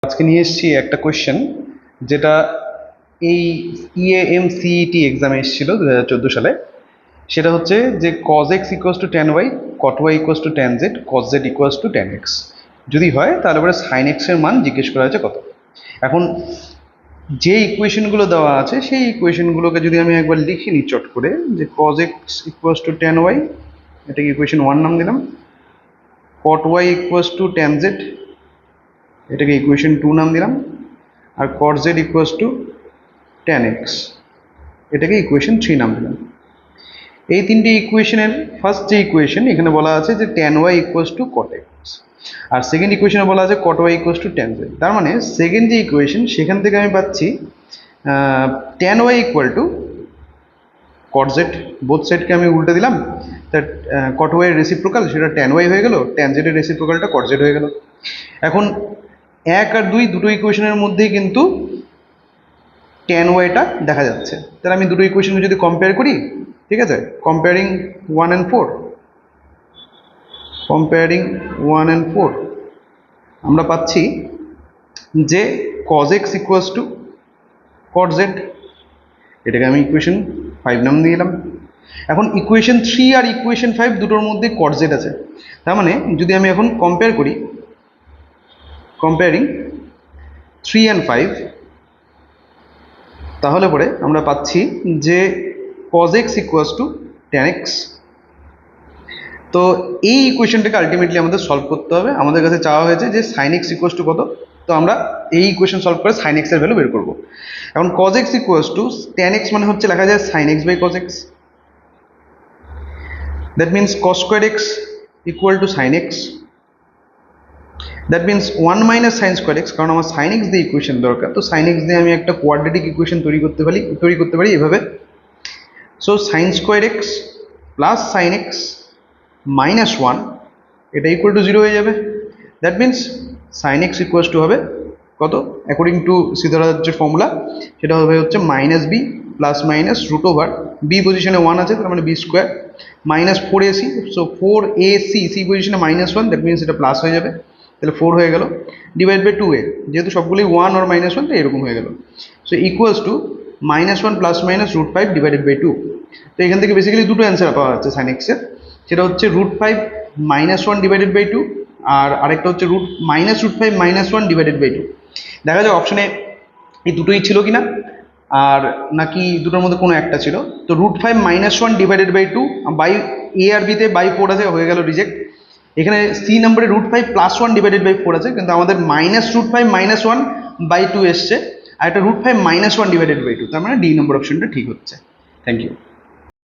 আজকে নিয়ে এসেছি একটা কোয়েশ্চেন যেটা এই ইএএমসিইটি এক্সামে এসেছিল 2014 সালে। সেটা হচ্ছে যে cos x equals to tan y, cot y equals to tan z, cos z equals to tan x যদি হয় তাহলে পরে sin x এর মান জিজ্ঞেস করা হয়েছে কত। এখন যে ইকুয়েশনগুলো দেওয়া আছে সেই ইকুয়েশনগুলোকে যদি আমি একবার লিখে নিই চট করে, যে cos x equals to tan y, এটাকে ইকুয়েশন 1 নাম দিলাম। cot y equals to tan z, এটাকে ইকুয়েশন 2 নাম দিলাম। আর cot z equals to tan x, এটাকে ইকুয়েশন 3 নাম দিলাম। এই তিনটে ইকুয়েশনের ফার্স্ট যে ইকুয়েশন এখানে বলা আছে যে tan y equals to cot x, আর সেকেন্ড ইকুয়েশনে বলা আছে cot y equals to tan z। তার মানে সেকেন্ড যে ইকুয়েশন সেখান থেকে আমি পাচ্ছি tan y equal to cot z, both সাইডকে আমি উল্টে দিলাম, তা cot y এর রেসিপ্রোকাল সেটা tan y হয়ে গেল, tan z এর রেসিপ্রোকালটা cot z হয়ে গেল। এখন 1 আর 2 দুটো ইকুয়েশনের মধ্যেই কিন্তু tan y-টা দেখা যাচ্ছে। তাহলে আমি দুটো ইকুয়েশনকে যদি কম্পেয়ার করি, ঠিক আছে, কম্পেয়ারিং 1 and 4, কম্পেয়ারিং 1 and 4 আমরা পাচ্ছি যে cos x equals to cot z, এটাকে আমি ইকুয়েশন 5 নাম দিয়ে দিলাম। এখন ইকুয়েশন 3 আর ইকুয়েশন 5 দুটোর মধ্যে cot z আছে। তার মানে যদি আমি এখন কম্পেয়ার করি, কম্পেয়ারিং 3 and 5, তাহলে পরে আমরা পাচ্ছি যে cos x equals to tan x। তো এই ইকুয়েশনটাকে আলটিমেটলি আমাদের সলভ করতে হবে। আমাদের কাছে চাওয়া হয়েছে যে sin x ইকুয়ালস টু কত, তো আমরা এই ইকুয়েশন সলভ করে sin x এর ভ্যালু বের করব। এখন cos x equals to tan x মানে হচ্ছে লেখা যায় sin x by cos x, that means cos square x equal to sin x, that means 1 minus sine square x, কারণ আমার সাইন এক্স দিয়ে ইকুয়েশন দরকার, তো সাইন এক্স দিয়ে আমি একটা কোয়াড্রেটিক ইকুয়েশন তৈরি করতে পারি এভাবে। So sine square x plus sine x minus 1, এটা ইকুয়াল টু 0 হয়ে যাবে। That means sine x equals to হবে কত, অ্যাকর্ডিং টু সিদ্ধারাজ্যের ফর্মুলা, সেটা হবে হচ্ছে minus b plus minus root over, b পজিশনে 1 আছে তার মানে b square, minus 4ac, so 4ac, c পজিশনে মাইনাস 1, দ্যাট মিনস এটা প্লাস হয়ে যাবে, তাহলে 4 হয়ে গেল, ডিভাইড বাই 2a, যেহেতু সবগুলি 1 আর মাইনাস 1 তাই এরকম হয়ে গেল। So equals to minus 1 plus minus root 5 divided by 2। তো এখান থেকে বেসিক্যালি দুটো অ্যান্সার পাওয়া যাচ্ছে সাইন এক্সের, সেটা হচ্ছে রুট 5 মাইনাস 1 ডিভাইডেড বাই 2, আর আরেকটা হচ্ছে রুট 5 মাইনাস 1 ডিভাইডেড বাই 2। দেখা যায় অপশনে এই দুটোই ছিল কিনা, আর নাকি দুটোর মধ্যে কোনো একটা ছিল। তো root 5 minus 1 divided by 2 by a আর বিতে বাই 4 আছে, হয়ে গেল রিজেক্ট। এখানে সি নম্বরে রুট 5 প্লাস 1 ডিভাইডেড বাই 4 আছে, কিন্তু আমাদের মাইনাস রুট 5 মাইনাস 1 বাই 2 এসছে, আর একটা রুট 5 মাইনাস 1 ডিভাইডেড বাই 2, তার মানে ডি নম্বর অপশনটা ঠিক হচ্ছে। Thank you.